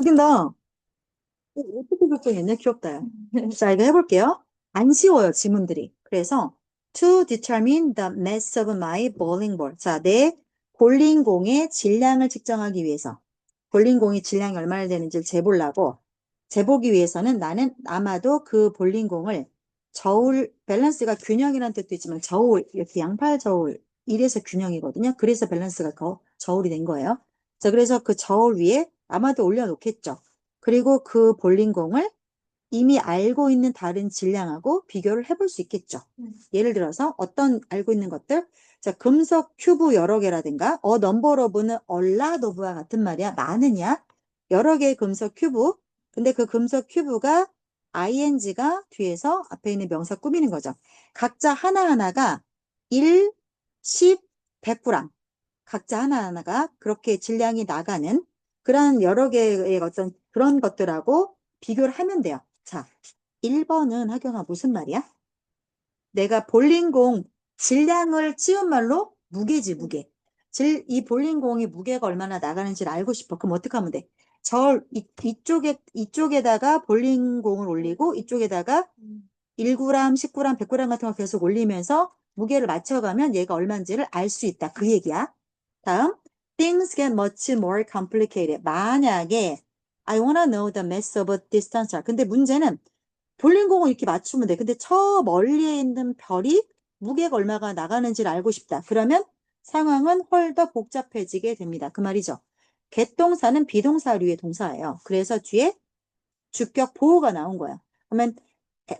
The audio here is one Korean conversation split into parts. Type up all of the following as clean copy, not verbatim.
웃긴다. 어떻게 결정했냐? 귀엽다. 야. 자, 이거 해볼게요. 안 쉬워요, 지문들이. 그래서 to determine the mass of my bowling ball. 자, 내 볼링공의 질량을 측정하기 위해서 볼링공이 질량이 얼마나 되는지를 재보려고 재보기 위해서는 나는 아마도 그 볼링공을 저울 밸런스가 균형이라는 뜻도 있지만 저울 이렇게 양팔 저울 이래서 균형이거든요. 그래서 밸런스가 저울이 된 거예요. 자, 그래서 그 저울 위에 아마도 올려놓겠죠. 그리고 그 볼링공을 이미 알고 있는 다른 질량하고 비교를 해볼 수 있겠죠. 예를 들어서 어떤 알고 있는 것들, 자, 금속 큐브 여러 개라든가, 넘버 오브는 얼라 오브와 같은 말이야. 많으냐? 여러 개의 금속 큐브. 근데 그 금속 큐브가 ing가 뒤에서 앞에 있는 명사 꾸미는 거죠. 각자 하나하나가 1, 10, 100g. 각자 하나하나가 그렇게 질량이 나가는 그런 여러 개의 어떤 그런 것들하고 비교를 하면 돼요. 자, 1번은 하경아 무슨 말이야? 내가 볼링공 질량을 치운 말로 무게지, 무게. 이 볼링공이 무게가 얼마나 나가는지를 알고 싶어. 그럼 어떻게 하면 돼? 이쪽에다가 볼링공을 올리고 이쪽에다가 1g, 10g, 100g 같은 거 계속 올리면서 무게를 맞춰가면 얘가 얼마인지를 알 수 있다. 그 얘기야. 다음, things get much more complicated. 만약에 I wanna know the mass of a distance. 근데 문제는 볼링공을 이렇게 맞추면 돼. 근데 저 멀리에 있는 별이 무게가 얼마가 나가는지를 알고 싶다. 그러면 상황은 훨 더 복잡해지게 됩니다. 그 말이죠. get 동사는 비동사류의 동사예요. 그래서 뒤에 주격 보호가 나온 거야. 그러면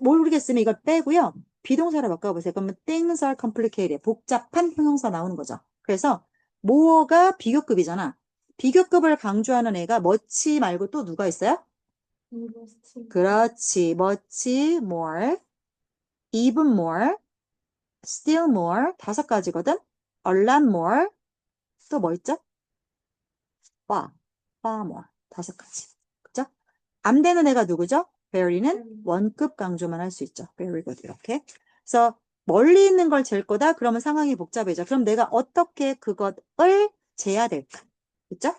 모르겠으면 이걸 빼고요. 비동사로 바꿔보세요. 그러면 things are complicated. 복잡한 형용사 나오는 거죠. 그래서 more가 비교급이잖아. 비교급을 강조하는 애가 much 말고 또 누가 있어요? 그렇지. much more, even more, still more. 5가지거든. a lot more. 또 뭐 있죠? far more. 5가지. 그죠? 안 되는 애가 누구죠? very는 원급 강조만 할 수 있죠. very good. 이렇게. 그래서 멀리 있는 걸 잴 거다? 그러면 상황이 복잡해져. 그럼 내가 어떻게 그것을 재야 될까? 그죠?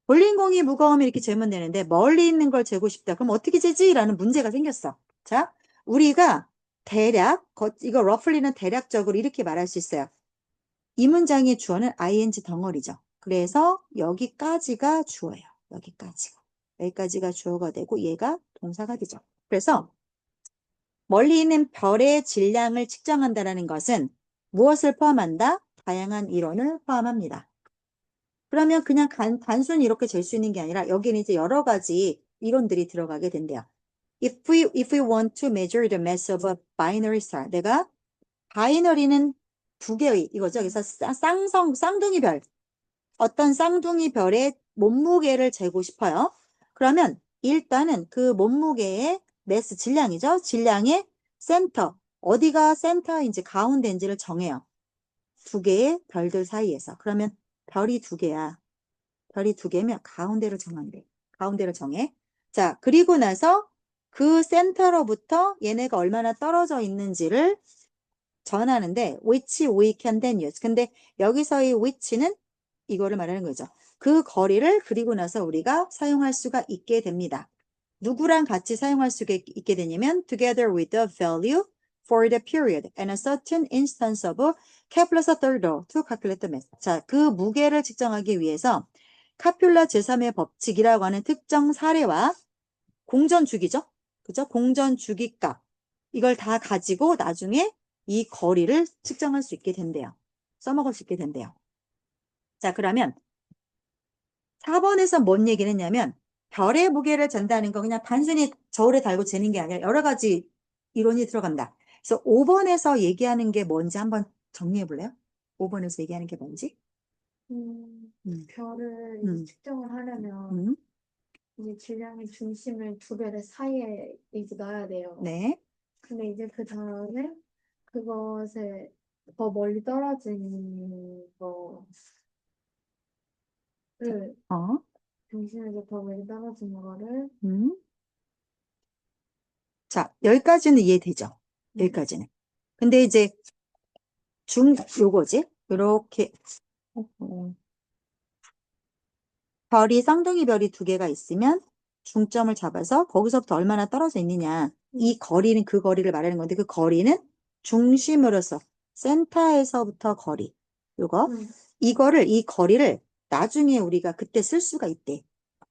볼링공이 무거우면 이렇게 재면 되는데 멀리 있는 걸 재고 싶다. 그럼 어떻게 재지? 라는 문제가 생겼어. 자, 우리가 대략, 이거 roughly는 대략적으로 이렇게 말할 수 있어요. 이 문장의 주어는 ing 덩어리죠. 그래서 여기까지가 주어예요. 여기까지가 주어가 되고 얘가 동사가 되죠. 그래서 멀리 있는 별의 질량을 측정한다는 것은 무엇을 포함한다? 다양한 이론을 포함합니다. 그러면 그냥 단순히 이렇게 잴 수 있는 게 아니라 여기는 이제 여러 가지 이론들이 들어가게 된대요. If we want to measure the mass of a binary star, 내가 바이너리는 두 개의 이거죠. 그래서 쌍둥이 별, 어떤 쌍둥이 별의 몸무게를 재고 싶어요. 그러면 일단은 그 몸무게의 매스 질량이죠. 질량의 센터, 어디가 센터인지 가운데인지를 정해요. 두 개의 별들 사이에서. 그러면 별이 두 개야. 별이 두 개면 가운데를 정한대. 가운데를 정해. 자, 그리고 나서 그 센터로부터 얘네가 얼마나 떨어져 있는지를 전하는데 which we can then use. 근데 여기서의 which는 이거를 말하는 거죠. 그 거리를 그리고 나서 우리가 사용할 수가 있게 됩니다. 누구랑 같이 사용할 수가 있게 되냐면 together with the value for the period and a certain instance of Kepler's third law to calculate the mass. 자, 그 무게를 측정하기 위해서 카퓰라 제3의 법칙이라고 하는 특정 사례와 공전주기죠. 그죠? 공전주기값. 이걸 다 가지고 나중에 이 거리를 측정할 수 있게 된대요. 써먹을 수 있게 된대요. 자, 그러면 4번에서 뭔 얘기를 했냐면 별의 무게를 잰다는 거 그냥 단순히 저울에 달고 재는 게 아니라 여러 가지 이론이 들어간다. 그래서 5번에서 얘기하는 게 뭔지 한번 정리해 볼래요? 5번에서 얘기하는 게 뭔지? 별을 음. 측정을 하려면 음. 이제 질량의 중심을 두 별의 사이에 이제 놔야 돼요. 네. 근데 이제 그 다음에 그것에 더 멀리 떨어진 거를 어. 중심에서 더 멀리 떨어진 거를 음. 자, 여기까지는 이해되죠? 여기까지는. 근데 이제 요거지? 이렇게 별이 쌍둥이 별이 두 개가 있으면 중점을 잡아서 거기서부터 얼마나 떨어져 있느냐. 이 거리는 그 거리를 말하는 건데 그 거리는 중심으로서 센터에서부터 거리. 요거 이 거리를 나중에 우리가 그때 쓸 수가 있대.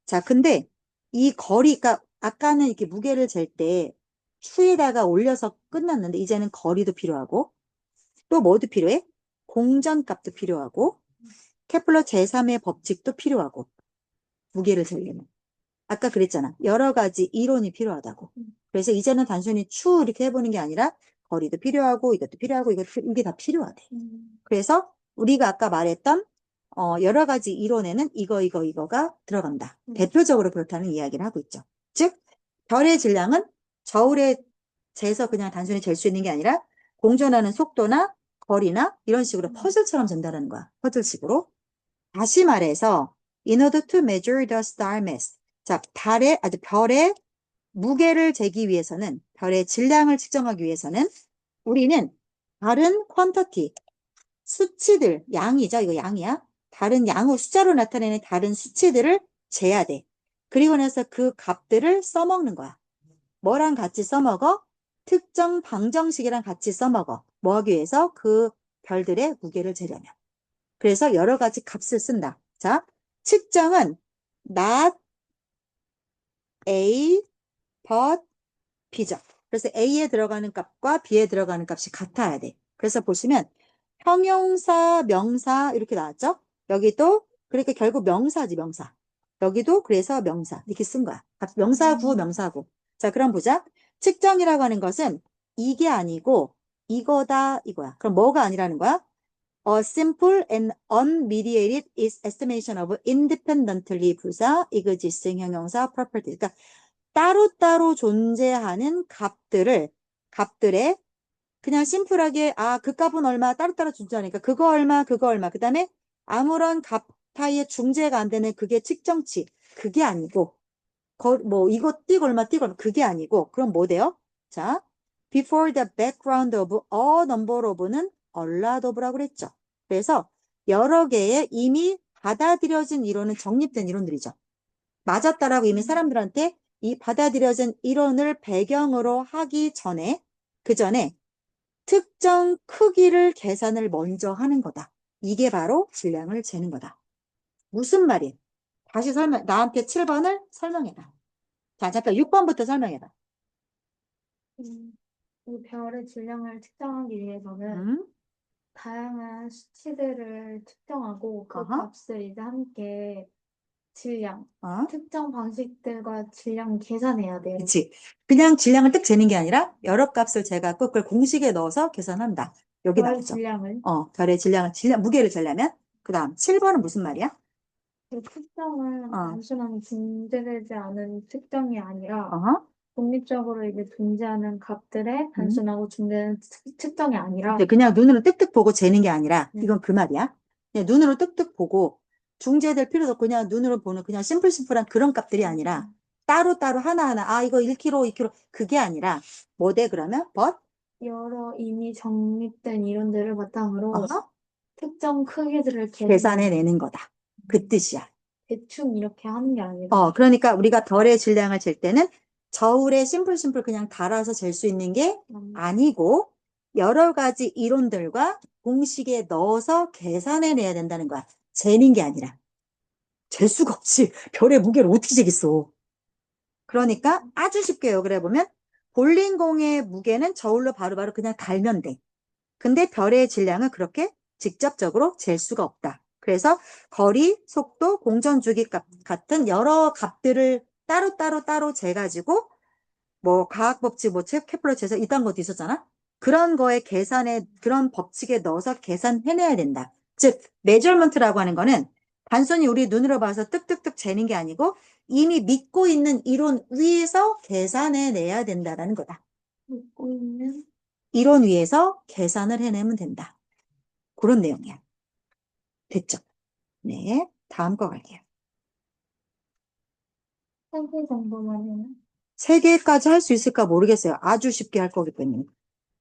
자, 근데 이 거리가 아까는 이렇게 무게를 잴 때 추에다가 올려서 끝났는데 이제는 거리도 필요하고 또 뭐도 필요해? 공전값도 필요하고 케플러 제3의 법칙도 필요하고 무게를 재려면 아까 그랬잖아. 여러 가지 이론이 필요하다고. 그래서 이제는 단순히 추 이렇게 해보는 게 아니라 거리도 필요하고 이것도 필요하고 이게 다 필요하대. 그래서 우리가 아까 말했던 여러 가지 이론에는 이거가 들어간다. 대표적으로 그렇다는 이야기를 하고 있죠. 즉 별의 질량은 저울에 재서 그냥 단순히 잴 수 있는 게 아니라 공전하는 속도나 거리나 이런 식으로 퍼즐처럼 전달하는 거야. 퍼즐식으로. 다시 말해서 in order to measure the star mass. 자, 별의 무게를 재기 위해서는 별의 질량을 측정하기 위해서는 우리는 다른 퀀터티 수치들 양이죠. 이거 양이야. 다른 양을 숫자로 나타내는 다른 수치들을 재야 돼. 그리고 나서 그 값들을 써먹는 거야. 뭐랑 같이 써먹어? 특정 방정식이랑 같이 써먹어. 뭐 하기 위해서? 그 별들의 무게를 재려면. 그래서 여러 가지 값을 쓴다. 자, 측정은 not A, but B죠. 그래서 A에 들어가는 값과 B에 들어가는 값이 같아야 돼. 그래서 보시면 형용사, 명사 이렇게 나왔죠? 여기도 그러니까 결국 명사지 명사. 여기도 그래서 명사 이렇게 쓴 거야. 명사구, 명사구. 자, 그럼 보자. 측정이라고 하는 것은 이게 아니고 이거다 이거야. 그럼 뭐가 아니라는 거야? A simple and unmediated is estimation of independently 부사, existing 형용사, property. 그러니까 따로따로 존재하는 값들의 그냥 심플하게 그 값은 얼마 따로따로 존재하니까 그거 얼마 그 다음에 아무런 값 사이에 중재가 안 되는 그게 측정치 그게 아니고 뭐 이거 띄고 얼마 그게 아니고 그럼 뭐 돼요? 자, before the background of a number of는 a lot of라고 그랬죠. 그래서 여러 개의 이미 받아들여진 이론은 정립된 이론들이죠. 맞았다라고 이미 사람들한테 이 받아들여진 이론을 배경으로 하기 전에 그 전에 특정 크기를 계산을 먼저 하는 거다. 이게 바로 질량을 재는 거다. 무슨 말이에요? 다시 나한테 7번을 설명해봐. 자, 잠깐 6번부터 설명해봐. 이 별의 질량을 측정하기 위해서는 음? 다양한 수치들을 측정하고 그 어허. 값을 이제 함께 질량, 어? 특정 방식들과 질량 계산해야 돼요. 그치. 그냥 질량을 딱 재는 게 아니라 여러 값을 재갖고 그걸 공식에 넣어서 계산한다. 여기 별 나오죠. 질량을. 별의 무게를 재려면 그 다음 7번은 무슨 말이야? 그 특정은 어. 단순한 존재되지 않은 특정이 아니라 어허. 독립적으로 이제 존재하는 값들의 단순하고 존재하는 특정이 아니라 이제 그냥 눈으로 뜩뜩 보고 재는 게 아니라 이건 음. 그 말이야. 그냥 눈으로 뜩뜩 보고 중재될 필요도 없고 그냥 눈으로 보는 그냥 심플한 그런 값들이 아니라 따로따로 하나하나 이거 1kg, 2kg 그게 아니라 뭐 돼 그러면? but 여러 이미 정립된 이론들을 바탕으로 어허. 특정 크기들을 계산해내는 거다. 그 뜻이야. 대충 이렇게 하는 게 아니라 그러니까 우리가 별의 질량을 잴 때는 저울에 심플 그냥 달아서 잴 수 있는 게 아니고 여러 가지 이론들과 공식에 넣어서 계산해내야 된다는 거야. 재는 게 아니라. 잴 수가 없지. 별의 무게를 어떻게 재겠어. 그러니까 아주 쉽게 요약을 해보면 볼링공의 무게는 저울로 바로바로 그냥 달면 돼. 근데 별의 질량은 그렇게 직접적으로 잴 수가 없다. 그래서 거리, 속도, 공전주기 값 같은 여러 값들을 따로 재가지고 뭐 과학법칙, 뭐 케플러 재서 이딴 것도 있었잖아. 그런 거에 계산에 그런 법칙에 넣어서 계산해내야 된다. 즉 메저먼트라고 하는 거는 단순히 우리 눈으로 봐서 뜩뜩뜩 재는 게 아니고 이미 믿고 있는 이론 위에서 계산해내야 된다라는 거다. 믿고 있는 이론 위에서 계산을 해내면 된다. 그런 내용이야. 됐죠? 네, 다음 거 갈게요. 세개 정도만 해요. 3개까지 할 수 있을까 모르겠어요. 아주 쉽게 할 거기 때문에.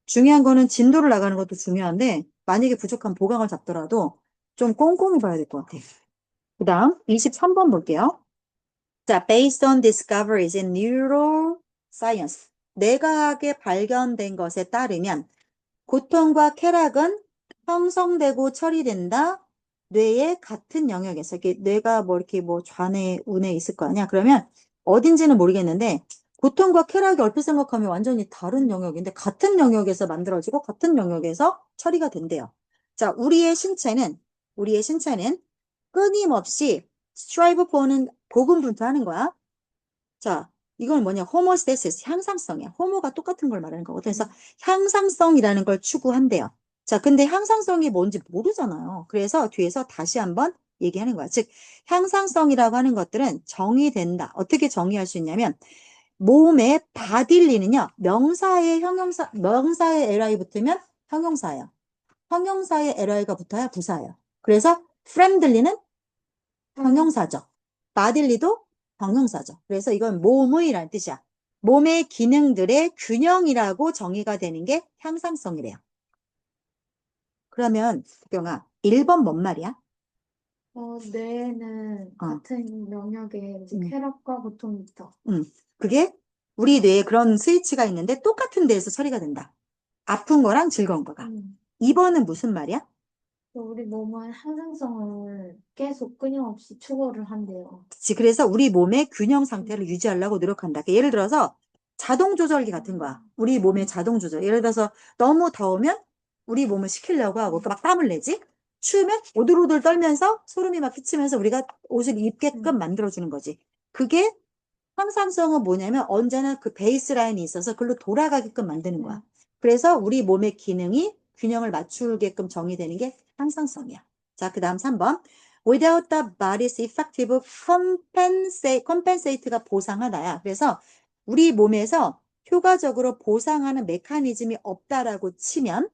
중요한 거는 진도를 나가는 것도 중요한데 만약에 부족한 보강을 잡더라도 좀 꼼꼼히 봐야 될 것 같아요. 그 다음 23번 볼게요. 자, based on discoveries in neuroscience. 뇌과학에 발견된 것에 따르면 고통과 쾌락은 형성되고 처리된다. 뇌의 같은 영역에서. 이렇게 뇌가 뭐 이렇게 뭐 좌뇌, 우뇌 있을 거 아니야. 그러면 어딘지는 모르겠는데 고통과 쾌락이 얼핏 생각하면 완전히 다른 영역인데 같은 영역에서 만들어지고 같은 영역에서 처리가 된대요. 자, 우리의 신체는 끊임없이 strive for는 고군분투하는 거야. 자, 이건 뭐냐? 호모스테시스, 향상성이야. 호모가 똑같은 걸 말하는 거거든. 그래서 향상성이라는 걸 추구한대요. 자, 근데 향상성이 뭔지 모르잖아요. 그래서 뒤에서 다시 한번 얘기하는 거야. 즉, 향상성이라고 하는 것들은 정의된다. 어떻게 정의할 수 있냐면, 몸의 바딜리는요, 명사의 ly 붙으면 형용사예요. 형용사의 ly가 붙어야 부사예요. 그래서 friendly는 형용사죠. 바딜리도 형용사죠. 그래서 이건 몸의라는 뜻이야. 몸의 기능들의 균형이라고 정의가 되는 게 향상성이래요. 그러면 경아 1번 뭔 말이야? 뇌는 어, 같은 영역에 이제 음, 쾌락과 고통이 있다. 그게 우리 뇌에 그런 스위치가 있는데 똑같은 데에서 처리가 된다. 아픈 거랑 즐거운 거가. 음. 2번은 무슨 말이야? 우리 몸은 항상성을 계속 끊임없이 추구를 한대요. 그치. 그래서 우리 몸의 균형 상태를 유지하려고 노력한다. 그러니까 예를 들어서 자동 조절기 같은 거야. 우리 몸의 자동 조절. 예를 들어서 너무 더우면 우리 몸을 식히려고 하고 막 땀을 내지. 추우면 오들오들 떨면서 소름이 막 끼치면서 우리가 옷을 입게끔 만들어주는 거지. 그게 항상성은 뭐냐면 언제나 그 베이스라인이 있어서 그걸로 돌아가게끔 만드는 거야. 그래서 우리 몸의 기능이 균형을 맞추게끔 정의되는 게 항상성이야. 자, 그 다음 3번. Without the body's effective compensate가 보상하다야. 그래서 우리 몸에서 효과적으로 보상하는 메커니즘이 없다라고 치면,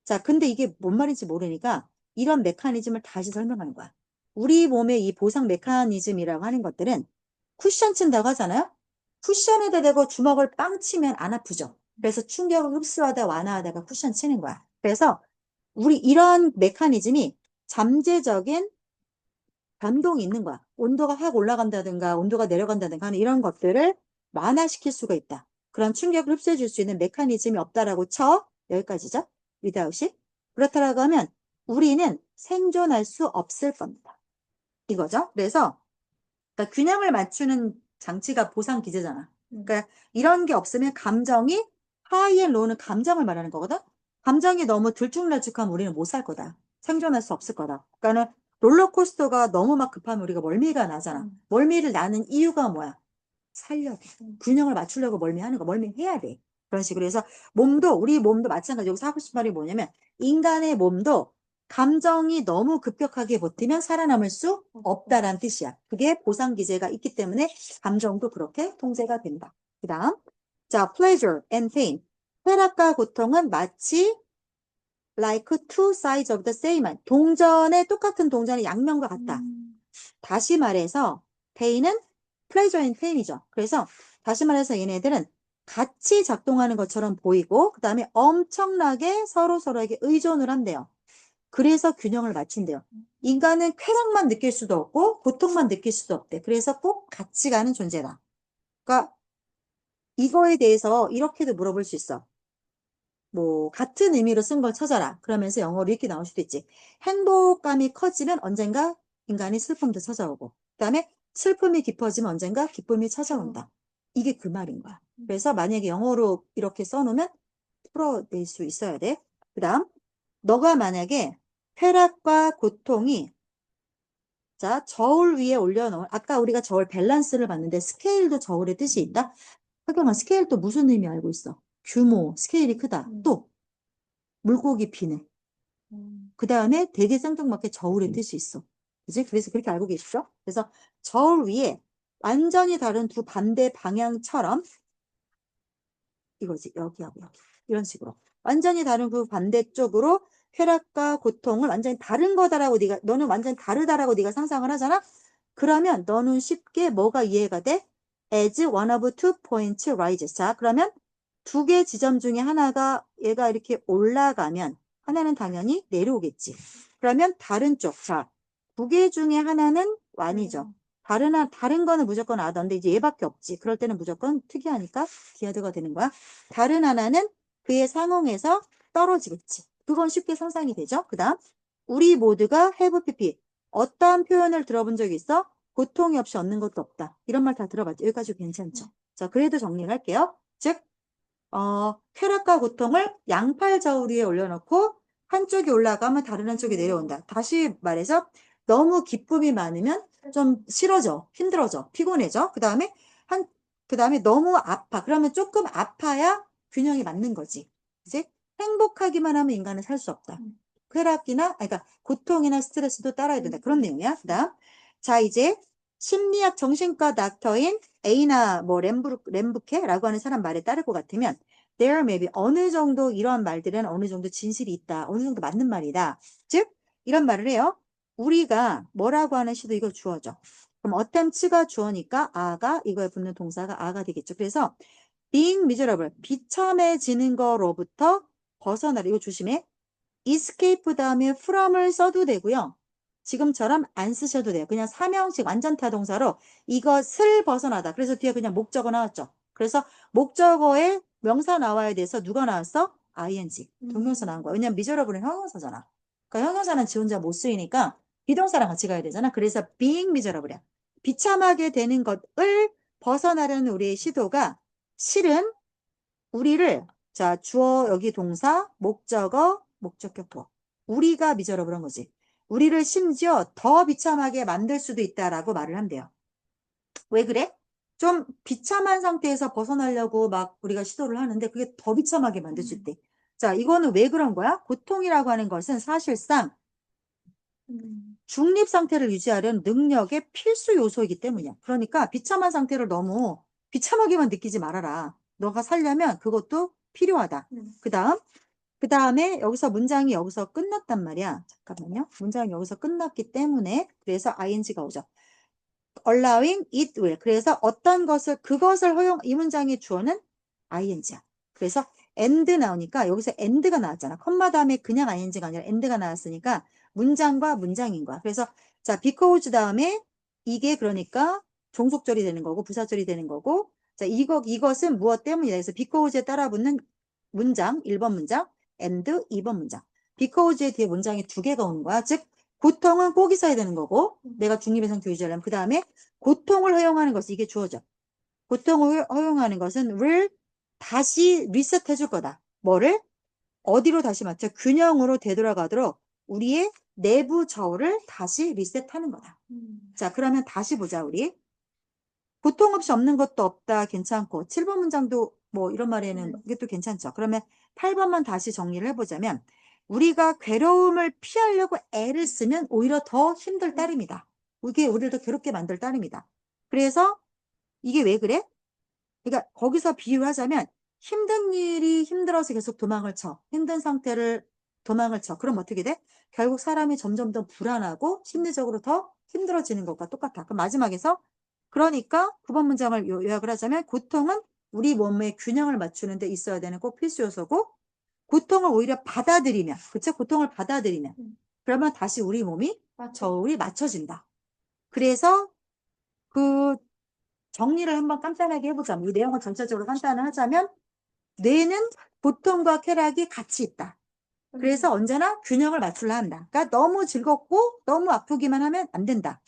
자, 근데 이게 뭔 말인지 모르니까 이런 메커니즘을 다시 설명하는 거야. 우리 몸의 이 보상 메커니즘이라고 하는 것들은 쿠션 친다고 하잖아요. 쿠션에다 대고 주먹을 빵 치면 안 아프죠. 그래서 충격을 흡수하다 완화하다가 쿠션 치는 거야. 그래서 우리 이런 메커니즘이 잠재적인 변동이 있는 거야. 온도가 확 올라간다든가 온도가 내려간다든가 하는 이런 것들을 완화시킬 수가 있다. 그런 충격을 흡수해 줄 수 있는 메커니즘이 없다라고 쳐. 여기까지죠. without이. 그렇다라고 하면 우리는 생존할 수 없을 겁니다. 이거죠. 그래서 그러니까 균형을 맞추는 장치가 보상 기제잖아. 그러니까 이런 게 없으면 감정이 하이 앤 로우는 감정을 말하는 거거든. 감정이 너무 들쭉날쭉하면 우리는 못 살 거다. 생존할 수 없을 거다. 그러니까는 롤러코스터가 너무 막 급하면 우리가 멀미가 나잖아. 멀미를 나는 이유가 뭐야? 살려야 돼. 균형을 맞추려고 멀미하는 거. 멀미해야 돼. 그런 식으로 해서 우리 몸도 마찬가지. 여기서 하고 싶은 말이 뭐냐면 인간의 몸도 감정이 너무 급격하게 버티면 살아남을 수 없다라는 뜻이야. 그게 보상 기제가 있기 때문에 감정도 그렇게 통제가 된다. 그 다음, 자, pleasure and pain. 쾌락과 고통은 마치 like two sides of the same. 똑같은 동전의 양면과 같다. 다시 말해서 pain은 pleasure and pain이죠. 그래서 다시 말해서 얘네들은 같이 작동하는 것처럼 보이고 그 다음에 엄청나게 서로에게 의존을 한대요. 그래서 균형을 맞춘대요. 인간은 쾌락만 느낄 수도 없고 고통만 느낄 수도 없대. 그래서 꼭 같이 가는 존재다. 그러니까 이거에 대해서 이렇게도 물어볼 수 있어. 뭐 같은 의미로 쓴 걸 찾아라. 그러면서 영어로 이렇게 나올 수도 있지. 행복감이 커지면 언젠가 인간이 슬픔도 찾아오고 그다음에 슬픔이 깊어지면 언젠가 기쁨이 찾아온다. 이게 그 말인 거야. 그래서 만약에 영어로 이렇게 써놓으면 풀어낼 수 있어야 돼. 그 다음 너가 만약에 쾌락과 고통이 자 저울 위에 올려놓은 아까 우리가 저울 밸런스를 봤는데 스케일도 저울의 뜻이 있다. 하경아 스케일 또 무슨 의미 알고 있어? 규모, 스케일이 크다. 또 물고기 피네. 그 다음에 되게 생뚱맞게 저울의 뜻이 있어. 그지? 그래서 그렇게 알고 계시죠? 그래서 저울 위에 완전히 다른 두 반대 방향처럼 이거지. 여기하고 여기. 이런 식으로. 완전히 다른 그 반대쪽으로 쾌락과 고통을 완전히 다른 거다라고 너는 완전히 다르다라고 네가 상상을 하잖아? 그러면 너는 쉽게 뭐가 이해가 돼? As one of two points rises. 자, 그러면 두 개 지점 중에 하나가 얘가 이렇게 올라가면 하나는 당연히 내려오겠지. 그러면 다른 쪽. 자, 두 개 중에 하나는 완이죠. 다른 거는 무조건 other인데 이제 얘밖에 없지. 그럴 때는 무조건 특이하니까 디어드가 되는 거야. 다른 하나는 그의 상황에서 떨어지겠지. 그건 쉽게 상상이 되죠. 그 다음, 우리 모두가 have pp. 어떠한 표현을 들어본 적이 있어? 고통이 없이 얻는 것도 없다. 이런 말 다 들어봤죠. 여기까지 괜찮죠. 자, 그래도 정리를 할게요. 즉, 쾌락과 고통을 양팔 저울 위에 올려놓고 한쪽이 올라가면 다른 한쪽이 내려온다. 다시 말해서 너무 기쁨이 많으면 좀 싫어져, 힘들어져, 피곤해져. 그 다음에 너무 아파. 그러면 조금 아파야 균형이 맞는 거지. 이제 행복하기만 하면 인간은 살 수 없다. 쾌락이나, 그러니까 고통이나 스트레스도 따라야 된다. 그런 내용이야. 그 다음. 자, 이제 심리학 정신과 닥터인 에이나 뭐 램부케라고 하는 사람 말에 따를 것 같으면 there may be 어느 정도 이러한 말들은 어느 정도 진실이 있다. 어느 정도 맞는 말이다. 즉 이런 말을 해요. 우리가 뭐라고 하는 시도 이거 주어져. 그럼 attempt가 주어니까 아가 이거에 붙는 동사가 아가 되겠죠. 그래서 being miserable 비참해지는 거로부터 벗어나려 이거 조심해. escape 다음에 from을 써도 되고요. 지금처럼 안 쓰셔도 돼요. 그냥 사명식 완전 타동사로 이것을 벗어나다. 그래서 뒤에 그냥 목적어 나왔죠. 그래서 목적어에 명사 나와야 돼서 누가 나왔어? ing. 동명사 나온 거야. 왜냐면 miserable은 형용사잖아. 그러니까 형용사는 지 혼자 못 쓰이니까 비동사랑 같이 가야 되잖아. 그래서 being miserable이야. 비참하게 되는 것을 벗어나려는 우리의 시도가 실은 우리를 자 주어 여기 동사 목적어 목적격 부어 우리가 미저러블한 거지. 우리를 심지어 더 비참하게 만들 수도 있다라고 말을 한대요. 왜 그래? 좀 비참한 상태에서 벗어나려고 막 우리가 시도를 하는데 그게 더 비참하게 만들 수 있대. 자, 이거는 왜 그런 거야? 고통이라고 하는 것은 사실상 중립 상태를 유지하려는 능력의 필수 요소이기 때문이야. 그러니까 비참한 상태를 너무 비참하게만 느끼지 말아라. 너가 살려면 그것도 필요하다. 그 다음에 여기서 문장이 여기서 끝났단 말이야. 잠깐만요. 문장이 여기서 끝났기 때문에 그래서 ing가 오죠. allowing it will. 그래서 어떤 것을 그것을 이 문장의 주어는 ing야. 그래서 and 나오니까 여기서 and가 나왔잖아. 컴마 다음에 그냥 ing가 아니라 and가 나왔으니까 문장과 문장인 거야. 그래서 자 because 다음에 이게 그러니까 종속절이 되는 거고 부사절이 되는 거고 자 이것은 무엇 때문이다. 그래서 because에 따라 붙는 문장 1번 문장 and 2번 문장. because의 뒤에 문장이 두 개가 오는 거야. 즉 고통은 꼭 있어야 되는 거고 내가 중립의 상태 유지하려면 그 다음에 고통을 허용하는 것은 이게 주어져. 고통을 허용하는 것은 will 다시 리셋해 줄 거다. 뭐를? 어디로 다시 맞춰? 균형으로 되돌아가도록 우리의 내부 저울을 다시 리셋하는 거다. 자, 그러면 다시 보자, 우리. 고통 없이 없는 것도 없다. 괜찮고. 7번 문장도 뭐 이런 말에는 이것도 괜찮죠. 그러면 8번만 다시 정리를 해보자면 우리가 괴로움을 피하려고 애를 쓰면 오히려 더 힘들 따름이다. 이게 우리를 더 괴롭게 만들 따름이다. 그래서 이게 왜 그래? 그러니까 거기서 비유를 하자면 힘든 일이 힘들어서 계속 도망을 쳐. 힘든 상태를 도망을 쳐. 그럼 어떻게 돼? 결국 사람이 점점 더 불안하고 심리적으로 더 힘들어지는 것과 똑같아. 그럼 마지막에서 그러니까 9번 문장을 요약을 하자면 고통은 우리 몸의 균형을 맞추는 데 있어야 되는 꼭 필수 요소고 고통을 오히려 받아들이면 그쵸? 고통을 받아들이면 그러면 다시 우리 몸이 저울이 맞춰진다. 그래서 그 정리를 한번 간단하게 해보자면 이 내용을 전체적으로 간단히 하자면 뇌는 고통과 쾌락이 같이 있다. 그래서 언제나 균형을 맞추려 한다. 그러니까 너무 즐겁고 너무 아프기만 하면 안 된다.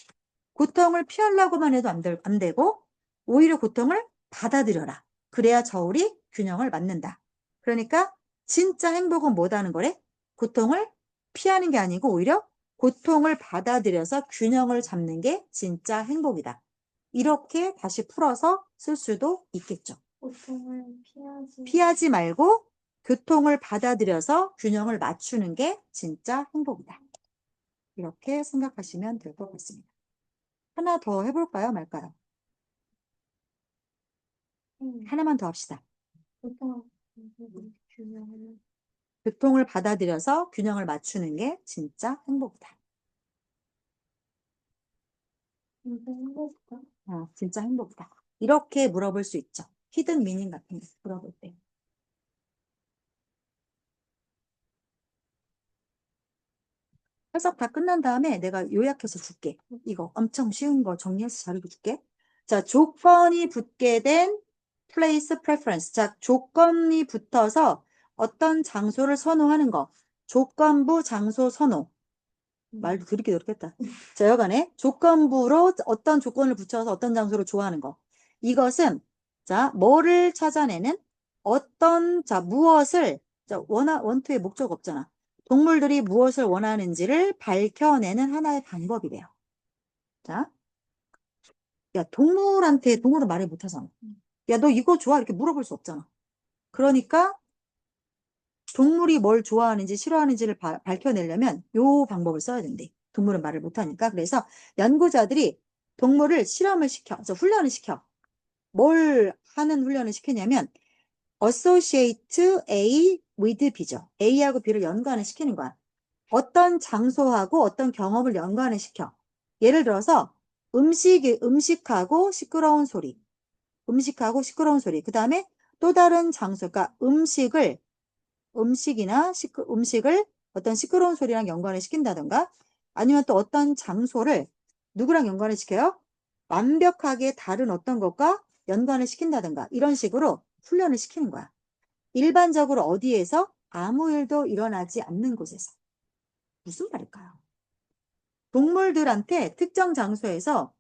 고통을 피하려고만 해도 안 되고 오히려 고통을 받아들여라. 그래야 저울이 균형을 맞는다. 그러니까 진짜 행복은 뭐다는 거래? 고통을 피하는 게 아니고 오히려 고통을 받아들여서 균형을 잡는 게 진짜 행복이다. 이렇게 다시 풀어서 쓸 수도 있겠죠. 고통을 피하지 말고 고통을 받아들여서 균형을 맞추는 게 진짜 행복이다. 이렇게 생각하시면 될 것 같습니다. 하나 더 해볼까요? 말까요? 하나만 더 합시다. 고통을 균형을 고통을 받아들여서 균형을 맞추는 게 진짜 행복이다. 행복한 진짜 행복이다. 이렇게 물어볼 수 있죠. 히든 미닝 같은 거 물어볼 때. 해석 다 끝난 다음에 내가 요약해서 줄게. 이거 엄청 쉬운 거 정리해서 자료 줄게. 자, 조건이 붙게 된 place preference. 자, 조건이 붙어서 어떤 장소를 선호하는 거. 조건부 장소 선호. 말도 들으기 어렵겠다. 자, 여간에 조건부로 어떤 조건을 붙여서 어떤 장소를 좋아하는 거. 이것은 자, 뭐를 찾아내는 자, 무엇을 자, 원투의 목적 없잖아. 동물들이 무엇을 원하는지를 밝혀내는 하나의 방법이래요. 자, 야, 동물은 말을 못하잖아. 야, 너 이거 좋아? 이렇게 물어볼 수 없잖아. 그러니까 동물이 뭘 좋아하는지 싫어하는지를 밝혀내려면 요 방법을 써야 된대. 동물은 말을 못하니까. 그래서 연구자들이 동물을 실험을 시켜, 훈련을 시켜. 뭘 하는 훈련을 시키냐면 associate A with B죠. A하고 B를 연관을 시키는 거야. 어떤 장소하고 어떤 경험을 연관을 시켜. 예를 들어서 음식하고 시끄러운 소리. 음식하고 시끄러운 소리. 그 다음에 또 다른 장소, 그러니까 음식을 어떤 시끄러운 소리랑 연관을 시킨다던가 아니면 또 어떤 장소를 누구랑 연관을 시켜요? 완벽하게 다른 어떤 것과 연관을 시킨다던가 이런 식으로 훈련을 시키는 거야. 일반적으로 어디에서? 아무 일도 일어나지 않는 곳에서. 무슨 말일까요? 동물들한테 특정 장소에서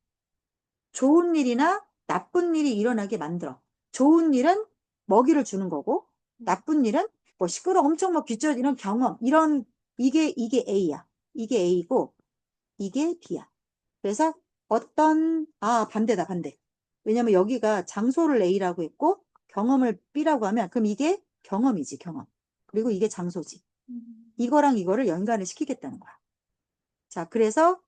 좋은 일이나 나쁜 일이 일어나게 만들어. 좋은 일은 먹이를 주는 거고, 나쁜 일은 뭐 엄청 뭐 귀절 이런 경험, 이게 A야. 이게 A고, 이게 B야. 그래서 반대다, 반대. 왜냐면 여기가 장소를 A라고 했고, 경험을 B라고 하면, 그럼 이게 경험이지, 경험. 그리고 이게 장소지. 이거랑 이거를 연관을 시키겠다는 거야. 자, 그래서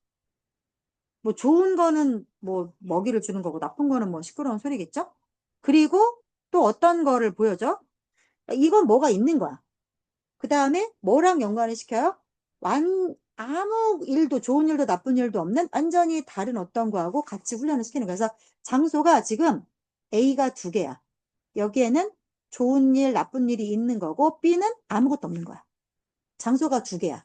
뭐 좋은 거는 뭐 먹이를 주는 거고 나쁜 거는 뭐 시끄러운 소리겠죠? 그리고 또 어떤 거를 보여줘? 이건 뭐가 있는 거야. 그 다음에 뭐랑 연관을 시켜요? 아무 일도 좋은 일도 나쁜 일도 없는 완전히 다른 어떤 거하고 같이 훈련을 시키는 거야. 그래서 장소가 지금 A가 두 개야. 여기에는 좋은 일, 나쁜 일이 있는 거고 B는 아무것도 없는 거야. 장소가 두 개야.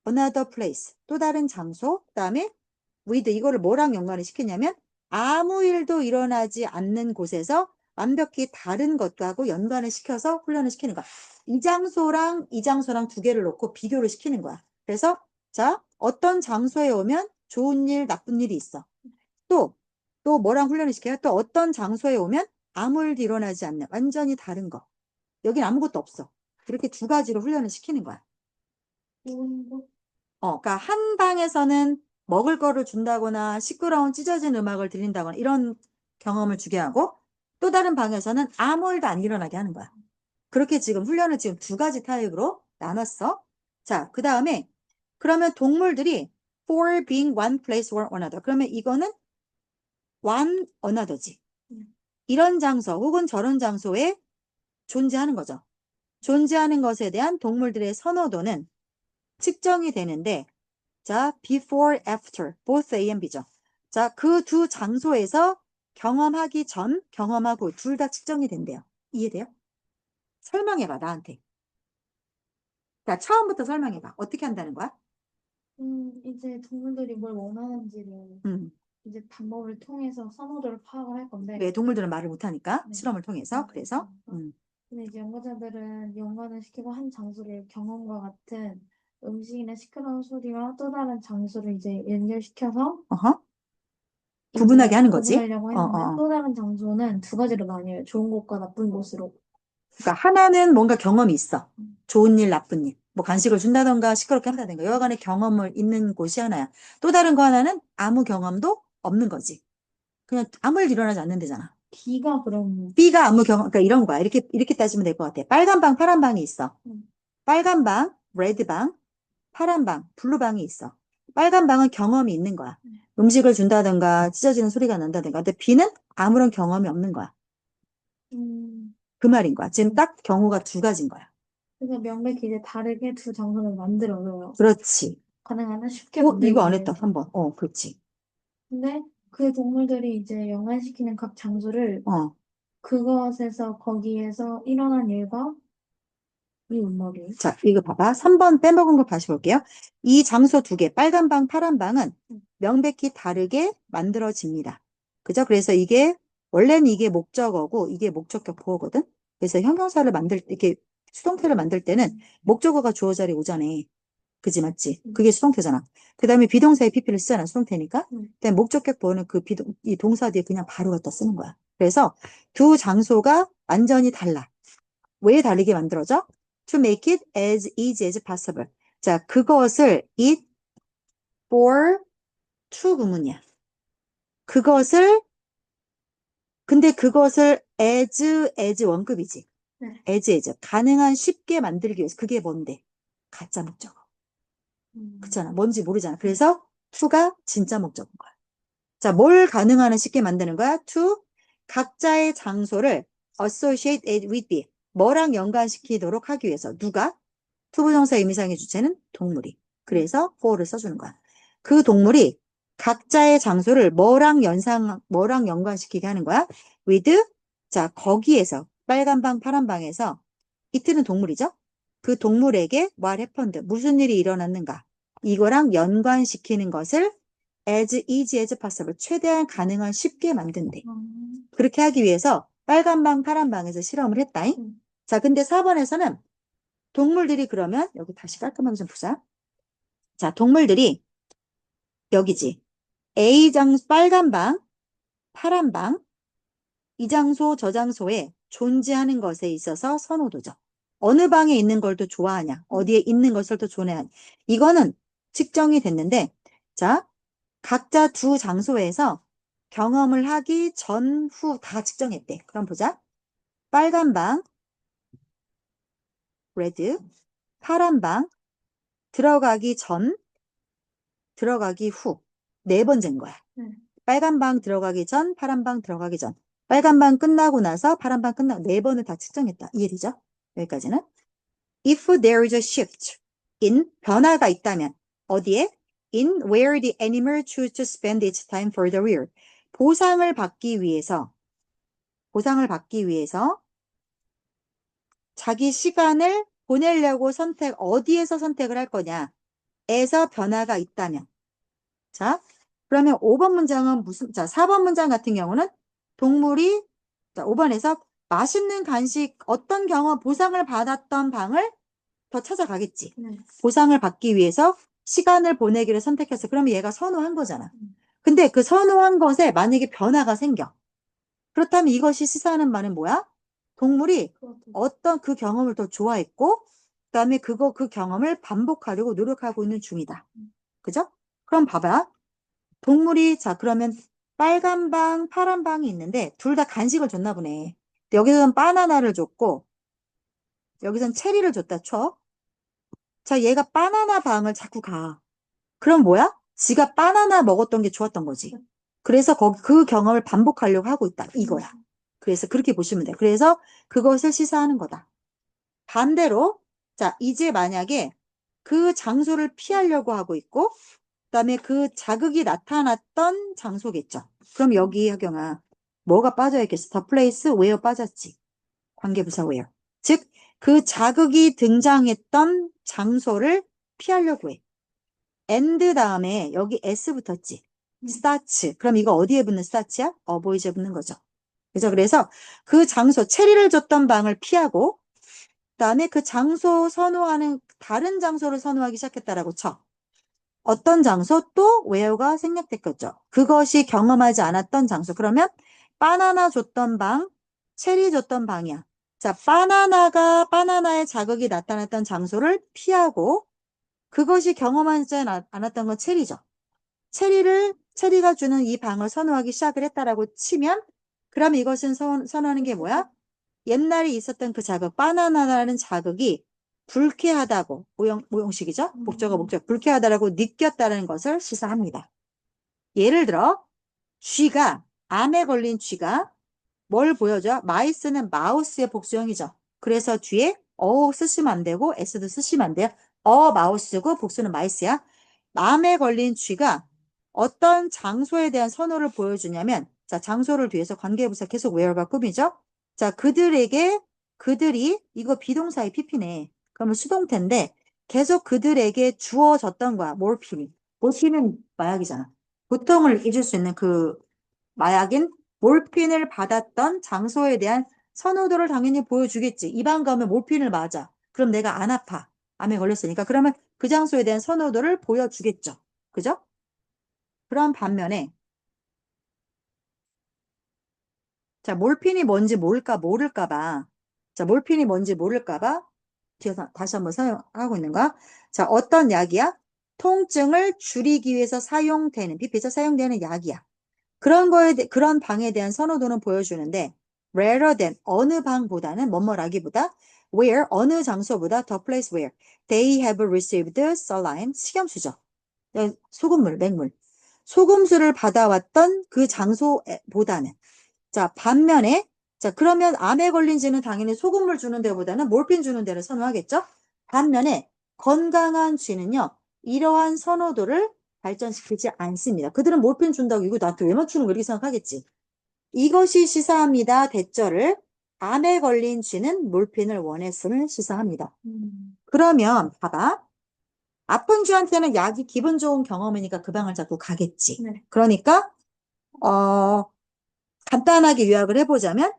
another place, 또 다른 장소, 그 다음에 with 이거를 뭐랑 연관을 시키냐면 아무 일도 일어나지 않는 곳에서 완벽히 다른 것하고 연관을 시켜서 훈련을 시키는 거야. 이 장소랑 두 개를 놓고 비교를 시키는 거야. 그래서 자, 어떤 장소에 오면 좋은 일, 나쁜 일이 있어. 또 뭐랑 훈련을 시켜요? 또 어떤 장소에 오면 아무 일도 일어나지 않는 완전히 다른 거. 여긴 아무것도 없어. 이렇게 두 가지로 훈련을 시키는 거야. 좋은 거? 그러니까 한 방에서는 먹을 거를 준다거나 시끄러운 찢어진 음악을 들린다거나 이런 경험을 주게 하고 또 다른 방에서는 아무 일도 안 일어나게 하는 거야. 그렇게 지금 훈련을 지금 두 가지 타입으로 나눴어. 자, 그 다음에 그러면 동물들이 for being one place or another. 그러면 이거는 one another지. 이런 장소 혹은 저런 장소에 존재하는 거죠. 존재하는 것에 대한 동물들의 선호도는 측정이 되는데 자, before, after, both A and B죠. 자, 그 두 장소에서 경험하기 전, 경험하고 둘 다 측정이 된대요. 이해돼요? 설명해봐, 나한테. 자, 처음부터 설명해봐. 어떻게 한다는 거야? 이제 동물들이 뭘 원하는지를 음, 이제 방법을 통해서 선호도를 파악을 할 건데, 왜 동물들은 말을 못하니까 네. 실험을 통해서 네, 그래서 근데 이제 연구자들은 연관을 시키고 한 장소를 경험과 같은 음식이나 시끄러운 소리와 또 다른 장소를 이제 연결시켜서 어허, 이제 구분하게 하는 거지. 구분하려고 했는데 또 다른 장소는 두 가지로 나뉘어요. 좋은 곳과 나쁜 곳으로. 그러니까 하나는 뭔가 경험이 있어. 좋은 일, 나쁜 일. 뭐 간식을 준다던가 시끄럽게 한다던가 여하간의 경험을 있는 곳이 하나야. 또 다른 거 하나는 아무 경험도 없는 거지. 그냥 아무 일 일어나지 않는 데잖아. B가 그럼 B가 아무 경험, 그러니까 이런 거야. 이렇게 따지면 될 것 같아. 빨간 방, 파란 방이 있어. 빨간 방, 레드 방, 파란 방, 블루 방이 있어. 빨간 방은 경험이 있는 거야. 음식을 준다든가, 찢어지는 소리가 난다든가. 근데 B는 아무런 경험이 없는 거야. 음, 그 말인 거야. 지금 딱 경우가 두 가지인 거야. 그래서 명백히 이제 다르게 두 장소를 만들어줘요. 그렇지. 가능하나 쉽게 이거 만들기 안 했다. 위해서. 한번. 그렇지. 근데 그 동물들이 이제 연관시키는 각 장소를 어, 그것에서 거기에서 일어난 일과 이 뭔 말이에요? 자, 이거 봐봐. 3번 빼먹은 거 다시 볼게요. 이 장소 두 개, 빨간 방, 파란 방은 명백히 다르게 만들어집니다. 그죠? 그래서 이게, 원래는 이게 목적어고, 이게 목적격 보어거든? 그래서 형용사를 만들 때, 이렇게 수동태를 만들 때는 목적어가 주어 자리에 오잖아. 그지, 맞지? 그게 수동태잖아. 그 다음에 비동사에 PP를 쓰잖아, 수동태니까. 근데 목적격 보어는 이 동사 뒤에 그냥 바로 갖다 쓰는 거야. 그래서 두 장소가 완전히 달라. 왜 다르게 만들어져? To make it as easy as possible. 자, 그것을 it for to 구문이야. 그것을, 근데 그것을 as 원급이지. 네. as. 가능한 쉽게 만들기 위해서. 그게 뭔데? 가짜 목적어. 그렇잖아. 뭔지 모르잖아. 그래서 to가 진짜 목적어인 거야. 자, 뭘 가능한 한 쉽게 만드는 거야? to 각자의 장소를 associate it with be. 뭐랑 연관시키도록 하기 위해서. 누가? 투부정사 의미상의 주체는 동물이. 그래서 for를 써주는 거야. 그 동물이 각자의 장소를 뭐랑 연관시키게 하는 거야? with, 자, 거기에서, 빨간 방, 파란 방에서, 이틀은 동물이죠? 그 동물에게 what happened, 무슨 일이 일어났는가? 이거랑 연관시키는 것을 as easy as possible, 최대한 가능한 쉽게 만든대. 그렇게 하기 위해서 빨간 방, 파란 방에서 실험을 했다잉. 자, 근데 4번에서는 동물들이 그러면 여기 다시 깔끔하게 좀 보자. 자, 동물들이 여기지. A 장소 빨간 방, 파란 방, 이 장소 저 장소에 존재하는 것에 있어서 선호도죠. 어느 방에 있는 걸 더 좋아하냐? 어디에 있는 것을 더 좋아하냐? 이거는 측정이 됐는데, 자, 각자 두 장소에서 경험을 하기 전후 다 측정했대. 그럼 보자. 빨간 방, 레드, 파란 방, 들어가기 전, 들어가기 후. 네 번째인 거야. 빨간 방 들어가기 전, 파란 방 들어가기 전. 빨간 방 끝나고 나서 파란 방 끝나고 네 번을 다 측정했다. 이해되죠? 여기까지는. If there is a shift in 변화가 있다면 어디에? In where the animal choose to spend its time for the rear. 보상을 받기 위해서 자기 시간을 보내려고 어디에서 선택을 할 거냐? 에서 변화가 있다면. 자, 그러면 5번 문장은 자, 4번 문장 같은 경우는 동물이, 자, 5번에서 맛있는 간식, 어떤 보상을 받았던 방을 더 찾아가겠지. 보상을 받기 위해서 시간을 보내기를 선택했어. 그러면 얘가 선호한 거잖아. 근데 그 선호한 것에 만약에 변화가 생겨. 그렇다면 이것이 시사하는 말은 뭐야? 동물이 어떤 그 경험을 더 좋아했고, 그 다음에 그 경험을 반복하려고 노력하고 있는 중이다. 그죠? 그럼 봐봐. 동물이, 자, 그러면 빨간 방, 파란 방이 있는데, 둘 다 간식을 줬나 보네. 여기서는 바나나를 줬고, 여기선 체리를 줬다 쳐. 자, 얘가 바나나 방을 자꾸 가. 그럼 뭐야? 지가 바나나 먹었던 게 좋았던 거지. 그래서 그 경험을 반복하려고 하고 있다. 이거야. 그래서 그렇게 보시면 돼. 그래서 그것을 시사하는 거다. 반대로, 자, 이제 만약에 그 장소를 피하려고 하고 있고, 그다음에 그 자극이 나타났던 장소겠죠. 그럼 여기 하경아 뭐가 빠져있겠어? The place where 빠졌지. 관계부사 where. 즉, 그 자극이 등장했던 장소를 피하려고 해. and 다음에 여기 s 붙었지. starts. 그럼 이거 어디에 붙는 start야? avoid에 붙는 거죠. 그죠? 그래서 그 장소, 체리를 줬던 방을 피하고, 그다음에 그 장소 다른 장소를 선호하기 시작했다라고 쳐. 어떤 장소 또 where가 생략됐겠죠. 그것이 경험하지 않았던 장소. 그러면 바나나 줬던 방, 체리 줬던 방이야. 자, 바나나의 자극이 나타났던 장소를 피하고 그것이 경험하지 않았던 건 체리죠. 체리가 주는 이 방을 선호하기 시작을 했다라고 치면 그럼 이것은 선호하는 게 뭐야? 옛날에 있었던 그 자극, 바나나라는 자극이 불쾌하다고, 모형식이죠? 목적, 불쾌하다라고 느꼈다는 것을 시사합니다. 예를 들어, 암에 걸린 쥐가 뭘 보여줘? 마이스는 마우스의 복수형이죠. 그래서 뒤에 쓰시면 안 되고, s도 쓰시면 안 돼요. 마우스고, 복수는 마이스야. 암에 걸린 쥐가 어떤 장소에 대한 선호를 보여주냐면, 자, 장소를 뒤에서 관계부사 계속 where가 꾸미죠? 자, 그들이, 이거 비동사의 pp네. 그러면 수동태인데 계속 그들에게 주어졌던 거야. 몰핀이. 몰핀은 마약이잖아. 고통을 잊을 수 있는 그 마약인 몰핀을 받았던 장소에 대한 선호도를 당연히 보여주겠지. 이 방 가면 몰핀을 맞아. 그럼 내가 안 아파. 암에 걸렸으니까. 그러면 그 장소에 대한 선호도를 보여주겠죠. 그죠? 그런 반면에 자, 몰핀이 뭔지 모를까 봐. 자, 몰핀이 뭔지 모를까 봐. 뒤에서 다시 한번 사용하고 있는 거야. 자, 어떤 약이야? 통증을 줄이기 위해서 사용되는, 비피해서 사용되는 약이야. 그런 방에 대한 선호도는 보여주는데, rather than, 어느 방보다는, 뭐뭐라기보다, where, 어느 장소보다, the place where, they have received saline, 식염수죠. 소금물, 맹물. 소금수를 받아왔던 그 장소보다는, 자, 반면에, 자, 그러면 암에 걸린 쥐는 당연히 소금물 주는 데보다는 몰핀 주는 데를 선호하겠죠? 반면에, 건강한 쥐는요, 이러한 선호도를 발전시키지 않습니다. 그들은 몰핀 준다고 이거 나한테 왜 맞추는 거 이렇게 생각하겠지. 이것이 시사합니다. 대절을 암에 걸린 쥐는 몰핀을 원했음을 시사합니다. 그러면 봐봐. 아픈 쥐한테는 약이 기분 좋은 경험이니까 그 방을 자꾸 가겠지. 네. 그러니까 간단하게 요약을 해보자면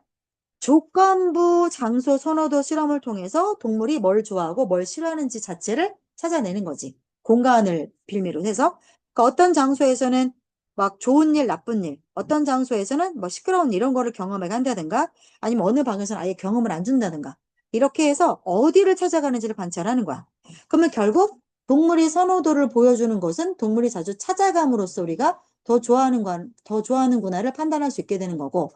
조건부 장소 선호도 실험을 통해서 동물이 뭘 좋아하고 뭘 싫어하는지 자체를 찾아내는 거지. 공간을 빌미로 해서. 그러니까 어떤 장소에서는 막 좋은 일, 나쁜 일, 어떤 장소에서는 뭐 시끄러운 이런 거를 경험하게 한다든가, 아니면 어느 방에서는 아예 경험을 안 준다든가. 이렇게 해서 어디를 찾아가는지를 관찰하는 거야. 그러면 결국 동물이 선호도를 보여주는 것은 동물이 자주 찾아감으로써 우리가 더 좋아하는구나를 판단할 수 있게 되는 거고.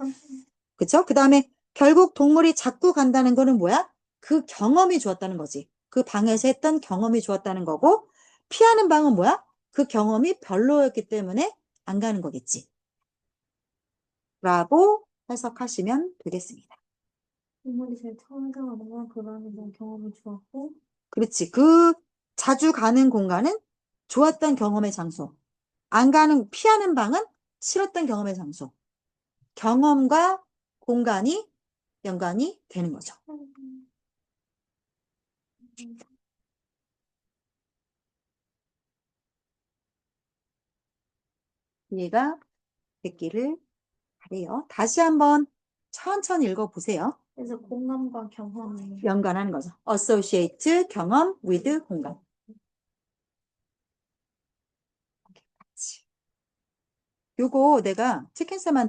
그쵸? 그 다음에 결국 동물이 자꾸 간다는 거는 뭐야? 그 경험이 좋았다는 거지. 그 방에서 했던 경험이 좋았다는 거고, 피하는 방은 뭐야? 그 경험이 별로였기 때문에 안 가는 거겠지. 라고 해석하시면 되겠습니다. 동물이 제일 처음 생각하는 건 그런 경험이 좋았고, 그렇지. 그 자주 가는 공간은 좋았던 경험의 장소. 피하는 방은 싫었던 경험의 장소. 경험과 공간이 연관이 되는 거죠. 이해가 됐기를 바래요. 다시 한번 천천히 읽어보세요. 그래서 공감과 경험이 연관하는 거죠. associate 경험 with 공간. 요거 내가 치킨쌤한테